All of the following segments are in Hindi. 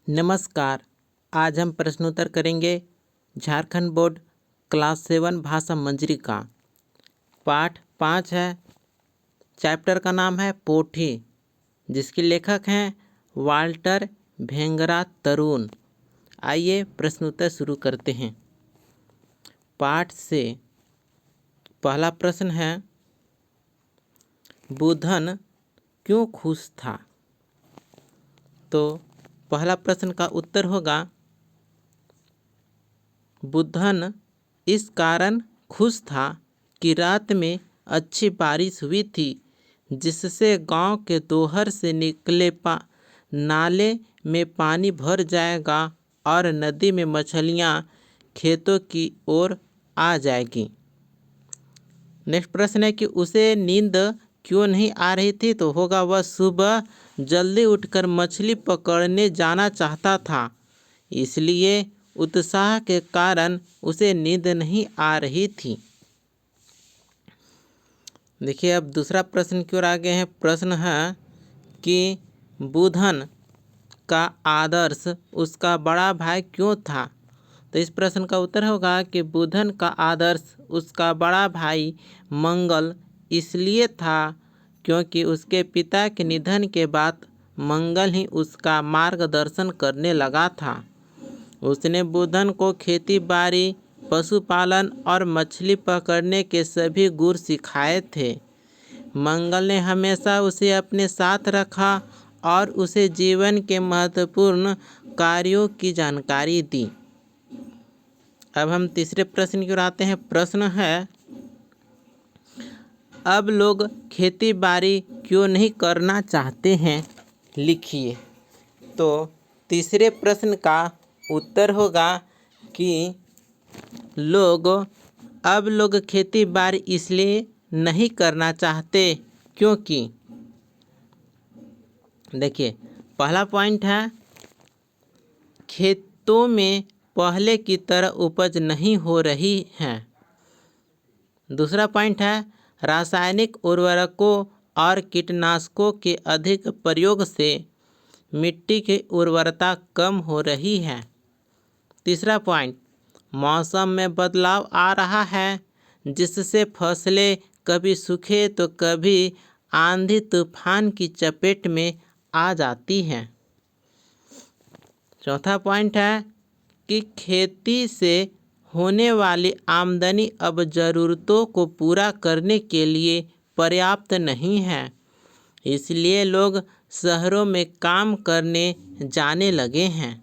नमस्कार। आज हम प्रश्नोत्तर करेंगे झारखंड बोर्ड क्लास 7 भाषा मंजरी का। पाठ 5 है। चैप्टर का नाम है पोठी, जिसके लेखक हैं वाल्टर भेंगरा तरुण। आइए प्रश्नोत्तर शुरू करते हैं। पाठ से पहला प्रश्न है, बुधन क्यों खुश था? तो पहला प्रश्न का उत्तर होगा, बुधन इस कारण खुश था कि रात में अच्छी बारिश हुई थी, जिससे गांव के दोहर से निकले नाले में पानी भर जाएगा और नदी में मछलियां खेतों की ओर आ जाएगी। नेक्स्ट प्रश्न है कि उसे नींद क्यों नहीं आ रही थी? तो होगा, वह सुबह जल्दी उठकर मछली पकड़ने जाना चाहता था, इसलिए उत्साह के कारण उसे नींद नहीं आ रही थी। देखिए, अब दूसरा प्रश्न की ओर आगे हैं। प्रश्न है कि बुधन का आदर्श उसका बड़ा भाई क्यों था? तो इस प्रश्न का उत्तर होगा कि बुधन का आदर्श उसका बड़ा भाई मंगल इसलिए था क्योंकि उसके पिता के निधन के बाद मंगल ही उसका मार्गदर्शन करने लगा था। उसने बुधन को खेती बाड़ी, पशुपालन और मछली पकड़ने के सभी गुर सिखाए थे। मंगल ने हमेशा उसे अपने साथ रखा और उसे जीवन के महत्वपूर्ण कार्यों की जानकारी दी। अब हम तीसरे प्रश्न की ओर आते हैं। प्रश्न है, अब लोग खेती बाड़ी क्यों नहीं करना चाहते हैं? लिखिए। तो तीसरे प्रश्न का उत्तर होगा कि अब लोग खेती बाड़ी इसलिए नहीं करना चाहते क्योंकि देखिए, पहला पॉइंट है, खेतों में पहले की तरह उपज नहीं हो रही है। दूसरा पॉइंट है, रासायनिक उर्वरकों और कीटनाशकों के अधिक प्रयोग से मिट्टी की उर्वरता कम हो रही है। तीसरा पॉइंट, मौसम में बदलाव आ रहा है, जिससे फसलें कभी सूखे तो कभी आंधी तूफान की चपेट में आ जाती हैं। चौथा पॉइंट है कि खेती से होने वाली आमदनी अब ज़रूरतों को पूरा करने के लिए पर्याप्त नहीं है, इसलिए लोग शहरों में काम करने जाने लगे हैं।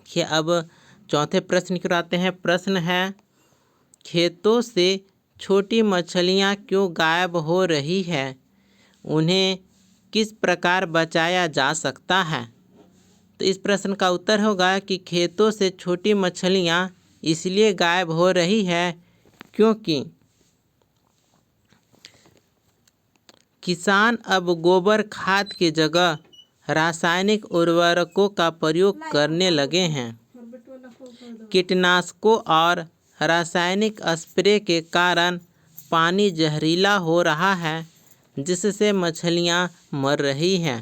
कि अब चौथे प्रश्न की ओर आते हैं। प्रश्न है, खेतों से छोटी मछलियां क्यों गायब हो रही है? उन्हें किस प्रकार बचाया जा सकता है? तो इस प्रश्न का उत्तर होगा कि खेतों से छोटी मछलियां इसलिए गायब हो रही है क्योंकि किसान अब गोबर खाद की जगह रासायनिक उर्वरकों का प्रयोग करने लगे हैं। कीटनाशकों और रासायनिक स्प्रे के कारण पानी जहरीला हो रहा है, जिससे मछलियां मर रही हैं।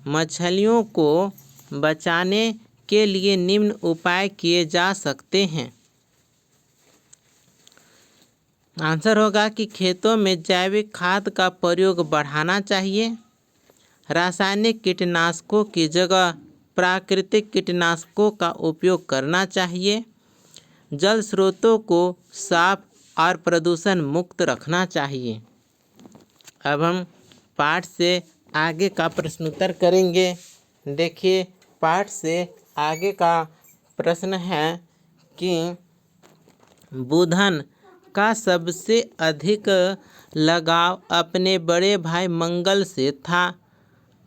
मछलियों को बचाने के लिए निम्न उपाय किए जा सकते हैं। आंसर होगा कि खेतों में जैविक खाद का प्रयोग बढ़ाना चाहिए। रासायनिक कीटनाशकों की जगह प्राकृतिक कीटनाशकों का उपयोग करना चाहिए। जल स्रोतों को साफ और प्रदूषण मुक्त रखना चाहिए। अब हम पाठ से आगे का प्रश्नोत्तर करेंगे। देखिए, पाठ से आगे का प्रश्न है कि बुधन का सबसे अधिक लगाव अपने बड़े भाई मंगल से था।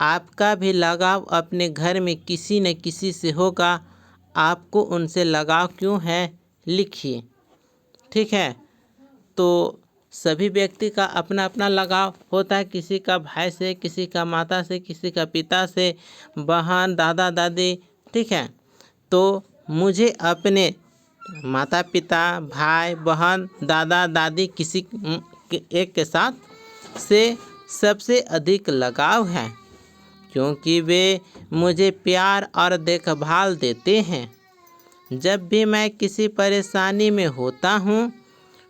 आपका भी लगाव अपने घर में किसी न किसी से होगा। आपको उनसे लगाव क्यों है? लिखिए। ठीक है, तो सभी व्यक्ति का अपना अपना लगाव होता है। किसी का भाई से, किसी का माता से, किसी का पिता से, बहन, दादा दादी। ठीक है, तो मुझे अपने माता पिता, भाई बहन, दादा दादी किसी एक के साथ से सबसे अधिक लगाव है, क्योंकि वे मुझे प्यार और देखभाल देते हैं। जब भी मैं किसी परेशानी में होता हूँ,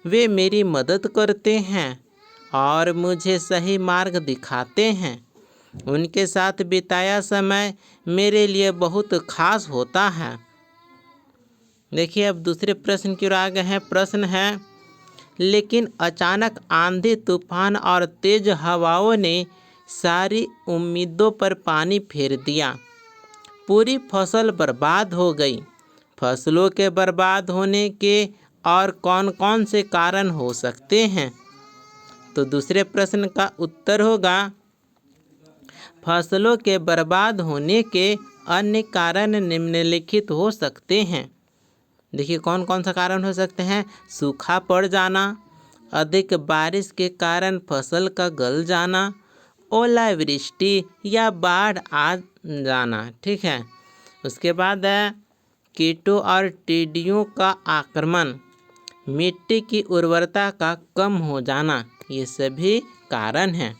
वे मेरी मदद करते हैं और मुझे सही मार्ग दिखाते हैं। उनके साथ बिताया समय मेरे लिए बहुत खास होता है। देखिए, अब दूसरे प्रश्न की ओर आ गए हैं। प्रश्न है, लेकिन अचानक आंधी तूफान और तेज हवाओं ने सारी उम्मीदों पर पानी फेर दिया। पूरी फसल बर्बाद हो गई। फसलों के बर्बाद होने के और कौन कौन से कारण हो सकते हैं? तो दूसरे प्रश्न का उत्तर होगा, फसलों के बर्बाद होने के अन्य कारण निम्नलिखित हो सकते हैं। देखिए, कौन कौन सा कारण हो सकते हैं? सूखा पड़ जाना, अधिक बारिश के कारण फसल का गल जाना, ओलावृष्टि या बाढ़ आ जाना। ठीक है। उसके बाद है कीटों और टिड्डियों का आक्रमण, मिट्टी की उर्वरता का कम हो जाना, ये सभी कारण हैं।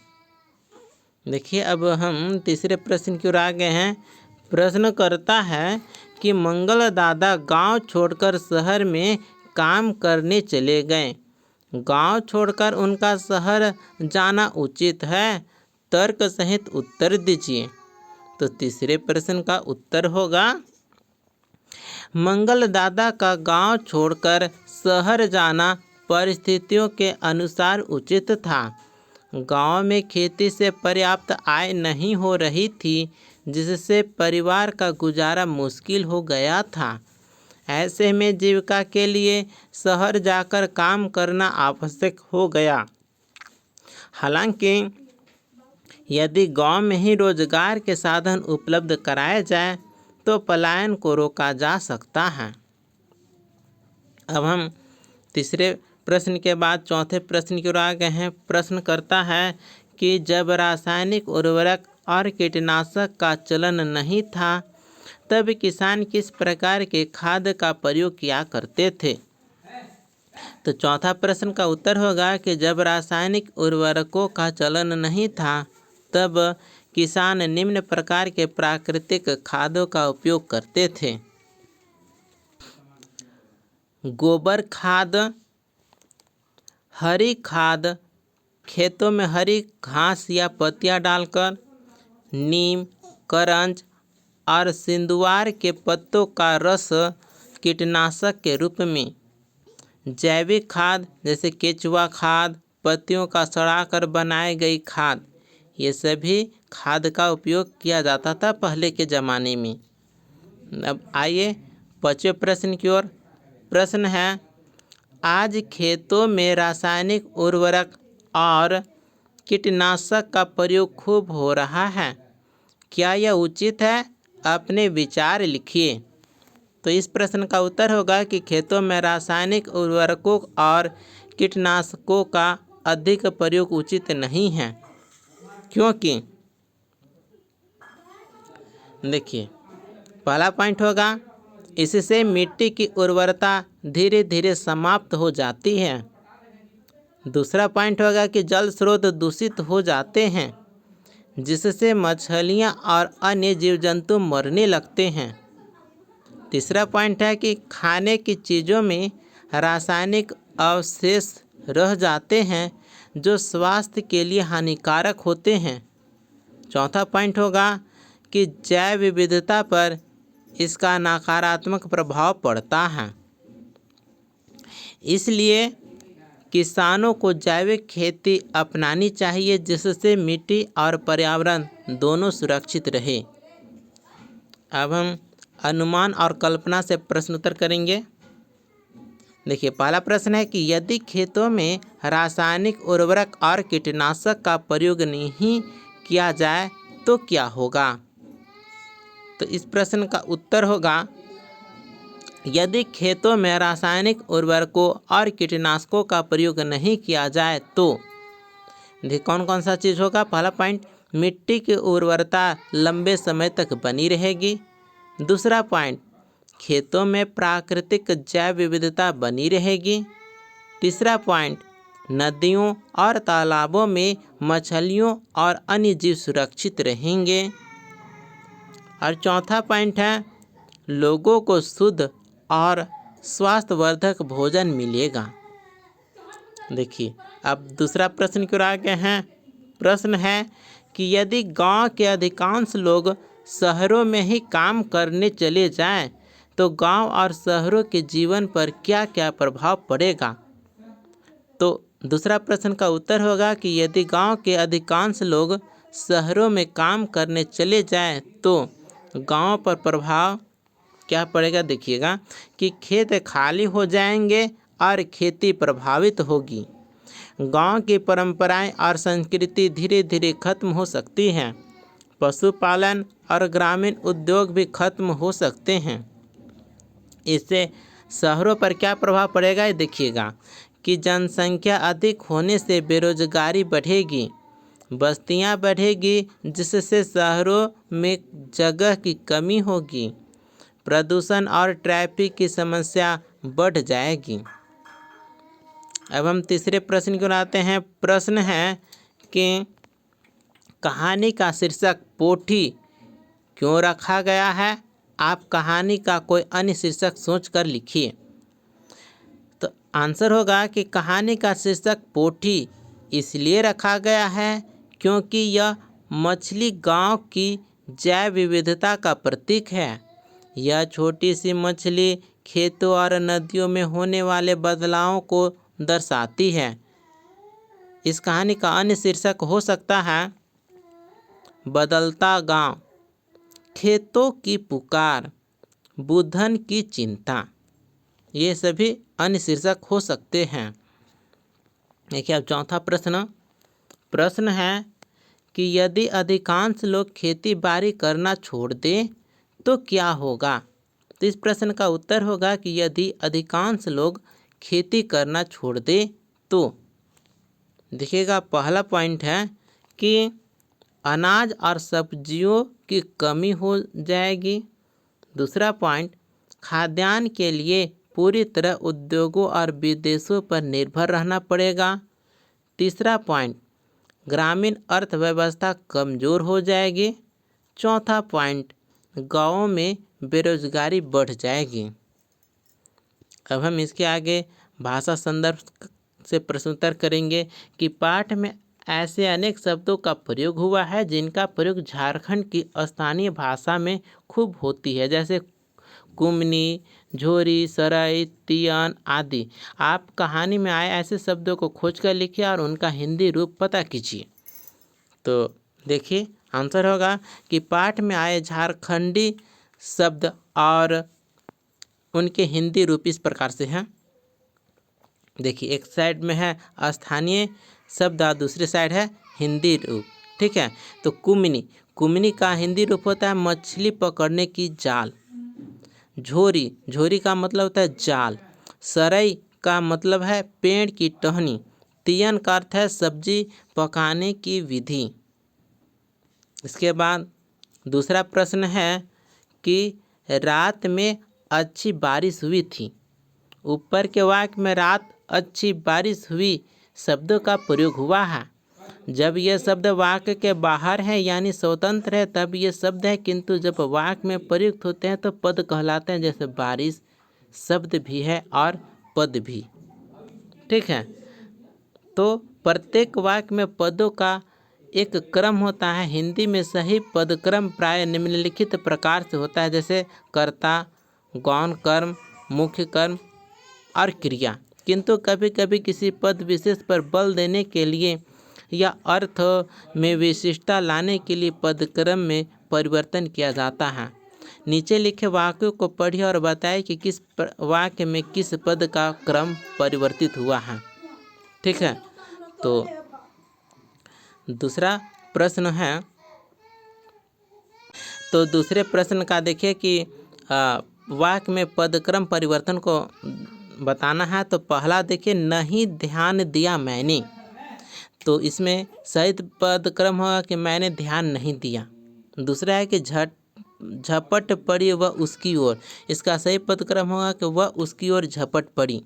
देखिए, अब हम तीसरे प्रश्न की ओर आ गए हैं। प्रश्न करता है कि मंगल दादा गांव छोड़कर शहर में काम करने चले गए। गांव छोड़कर उनका शहर जाना उचित है? तर्क सहित उत्तर दीजिए। तो तीसरे प्रश्न का उत्तर होगा, मंगल दादा का गांव छोड़कर शहर जाना परिस्थितियों के अनुसार उचित था। गांव में खेती से पर्याप्त आय नहीं हो रही थी, जिससे परिवार का गुजारा मुश्किल हो गया था। ऐसे में जीविका के लिए शहर जाकर काम करना आवश्यक हो गया। हालांकि यदि गांव में ही रोजगार के साधन उपलब्ध कराए जाए तो पलायन को रोका जा सकता है। अब हम तीसरे प्रश्न के बाद चौथे प्रश्न की ओर आ गए हैं। प्रश्न करता है कि जब रासायनिक उर्वरक और कीटनाशक का चलन नहीं था, तब किसान किस प्रकार के खाद का प्रयोग किया करते थे? तो चौथा प्रश्न का उत्तर होगा कि जब रासायनिक उर्वरकों का चलन नहीं था, तब किसान निम्न प्रकार के प्राकृतिक खादों का उपयोग करते थे। गोबर खाद, हरी खाद, खेतों में हरी घास या पत्तियां डालकर, नीम, करंज और सिंदुआर के पत्तों का रस कीटनाशक के रूप में, जैविक खाद जैसे केचुआ खाद, पत्तियों का सड़ाकर बनाई गई खाद, ये सभी खाद का उपयोग किया जाता था पहले के ज़माने में। अब आइए पांचवें प्रश्न की ओर। प्रश्न है, आज खेतों में रासायनिक उर्वरक और कीटनाशक का प्रयोग खूब हो रहा है, क्या यह उचित है? अपने विचार लिखिए। तो इस प्रश्न का उत्तर होगा कि खेतों में रासायनिक उर्वरकों और कीटनाशकों का अधिक प्रयोग उचित नहीं है, क्योंकि देखिए, पहला पॉइंट होगा, इससे मिट्टी की उर्वरता धीरे धीरे समाप्त हो जाती है। दूसरा पॉइंट होगा कि जल स्रोत दूषित हो जाते हैं, जिससे मछलियाँ और अन्य जीव जंतु मरने लगते हैं। तीसरा पॉइंट है कि खाने की चीज़ों में रासायनिक अवशेष रह जाते हैं, जो स्वास्थ्य के लिए हानिकारक होते हैं। चौथा पॉइंट होगा कि जैव विविधता पर इसका नकारात्मक प्रभाव पड़ता है। इसलिए किसानों को जैविक खेती अपनानी चाहिए, जिससे मिट्टी और पर्यावरण दोनों सुरक्षित रहे। अब हम अनुमान और कल्पना से प्रश्न उत्तर करेंगे। देखिए, पहला प्रश्न है कि यदि खेतों में रासायनिक उर्वरक और कीटनाशक का प्रयोग नहीं किया जाए तो क्या होगा? तो इस प्रश्न का उत्तर होगा, यदि खेतों में रासायनिक उर्वरकों और कीटनाशकों का प्रयोग नहीं किया जाए तो देखिए कौन कौन सा चीज़ होगा। पहला पॉइंट, मिट्टी की उर्वरता लंबे समय तक बनी रहेगी। दूसरा पॉइंट, खेतों में प्राकृतिक जैव विविधता बनी रहेगी। तीसरा पॉइंट, नदियों और तालाबों में मछलियों और अन्य जीव सुरक्षित रहेंगे। और चौथा पॉइंट है लोगों को शुद्ध और स्वास्थ्यवर्धक भोजन मिलेगा। देखिए अब दूसरा प्रश्न की ओर आ गए हैं। प्रश्न है कि यदि गांव के अधिकांश लोग शहरों में ही काम करने चले जाएं तो गांव और शहरों के जीवन पर क्या क्या प्रभाव पड़ेगा। तो दूसरा प्रश्न का उत्तर होगा कि यदि गांव के अधिकांश लोग शहरों में काम करने चले जाएं तो गांव पर प्रभाव क्या पड़ेगा। देखिएगा कि खेत खाली हो जाएंगे और खेती प्रभावित होगी। गांव की परंपराएं और संस्कृति धीरे धीरे खत्म हो सकती हैं। पशुपालन और ग्रामीण उद्योग भी खत्म हो सकते हैं। इससे शहरों पर क्या प्रभाव पड़ेगा ये देखिएगा कि जनसंख्या अधिक होने से बेरोजगारी बढ़ेगी, बस्तियां बढ़ेगी जिससे शहरों में जगह की कमी होगी, प्रदूषण और ट्रैफिक की समस्या बढ़ जाएगी। अब हम तीसरे प्रश्न की ओर आते हैं। प्रश्न है कि कहानी का शीर्षक पोथी क्यों रखा गया है। आप कहानी का कोई अन्य शीर्षक सोचकर लिखिए। तो आंसर होगा कि कहानी का शीर्षक पोथी इसलिए रखा गया है क्योंकि यह मछली गांव की जैव विविधता का प्रतीक है। यह छोटी सी मछली खेतों और नदियों में होने वाले बदलावों को दर्शाती है। इस कहानी का अन्य शीर्षक हो सकता है बदलता गांव, खेतों की पुकार, बुधन की चिंता। ये सभी अन्य शीर्षक हो सकते हैं। देखिए अब चौथा प्रश्न है कि यदि अधिकांश लोग खेती बाड़ी करना छोड़ दें तो क्या होगा। तो इस प्रश्न का उत्तर होगा कि यदि अधिकांश लोग खेती करना छोड़ दें तो देखिएगा पहला पॉइंट है कि अनाज और सब्जियों की कमी हो जाएगी। दूसरा पॉइंट खाद्यान्न के लिए पूरी तरह उद्योगों और विदेशों पर निर्भर रहना पड़ेगा। तीसरा पॉइंट ग्रामीण अर्थव्यवस्था कमज़ोर हो जाएगी। चौथा पॉइंट गांवों में बेरोजगारी बढ़ जाएगी। अब हम इसके आगे भाषा संदर्भ से प्रश्नोत्तर करेंगे कि पाठ में ऐसे अनेक शब्दों का प्रयोग हुआ है जिनका प्रयोग झारखंड की स्थानीय भाषा में खूब होती है, जैसे कुमनी, झोरी, सरई, तियन आदि। आप कहानी में आए ऐसे शब्दों को खोजकर लिखिए और उनका हिंदी रूप पता कीजिए। तो देखिए आंसर होगा कि पाठ में आए झारखंडी शब्द और उनके हिंदी रूप इस प्रकार से हैं। देखिए एक साइड में है स्थानीय शब्द और दूसरी साइड है हिंदी रूप। ठीक है, तो कुमनी का हिंदी रूप होता है मछली पकड़ने की जाल। झोरी का मतलब होता है जाल। सरई का मतलब है पेड़ की टहनी। तियन का अर्थ है सब्जी पकाने की विधि। इसके बाद दूसरा प्रश्न है कि रात में अच्छी बारिश हुई थी। ऊपर के वाक्य में रात अच्छी बारिश हुई शब्दों का प्रयोग हुआ है। जब यह शब्द वाक्य के बाहर है यानी स्वतंत्र है तब ये शब्द है, किंतु जब वाक्य में प्रयुक्त होते हैं तो पद कहलाते हैं, जैसे बारिश शब्द भी है और पद भी। ठीक है, तो प्रत्येक वाक्य में पदों का एक क्रम होता है। हिंदी में सही पद क्रम प्राय निम्नलिखित प्रकार से होता है, जैसे कर्ता, गौण कर्म, मुख्य कर्म और क्रिया। किंतु कभी कभी किसी पद विशेष पर बल देने के लिए या अर्थ में विशिष्टता लाने के लिए पदक्रम में परिवर्तन किया जाता है। नीचे लिखे वाक्यों को पढ़िए और बताएं कि किस वाक्य में किस पद का क्रम परिवर्तित हुआ है। ठीक है, तो दूसरा प्रश्न है, तो दूसरे प्रश्न का देखिए कि वाक्य में पदक्रम परिवर्तन को बताना है। तो पहला देखिए नहीं ध्यान दिया मैंने, तो इसमें सही पदक्रम होगा कि मैंने ध्यान नहीं दिया। दूसरा है कि झपट पड़ी वह उसकी ओर, इसका सही पदक्रम होगा कि वह उसकी ओर झपट पड़ी।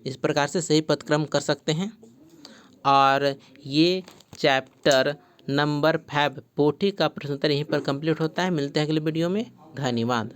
इस प्रकार से सही पदक्रम कर सकते हैं। और ये चैप्टर नंबर 5 पोथी का प्रश्नोत्तर यहीं पर कंप्लीट होता है। मिलते हैं अगले वीडियो में। धन्यवाद।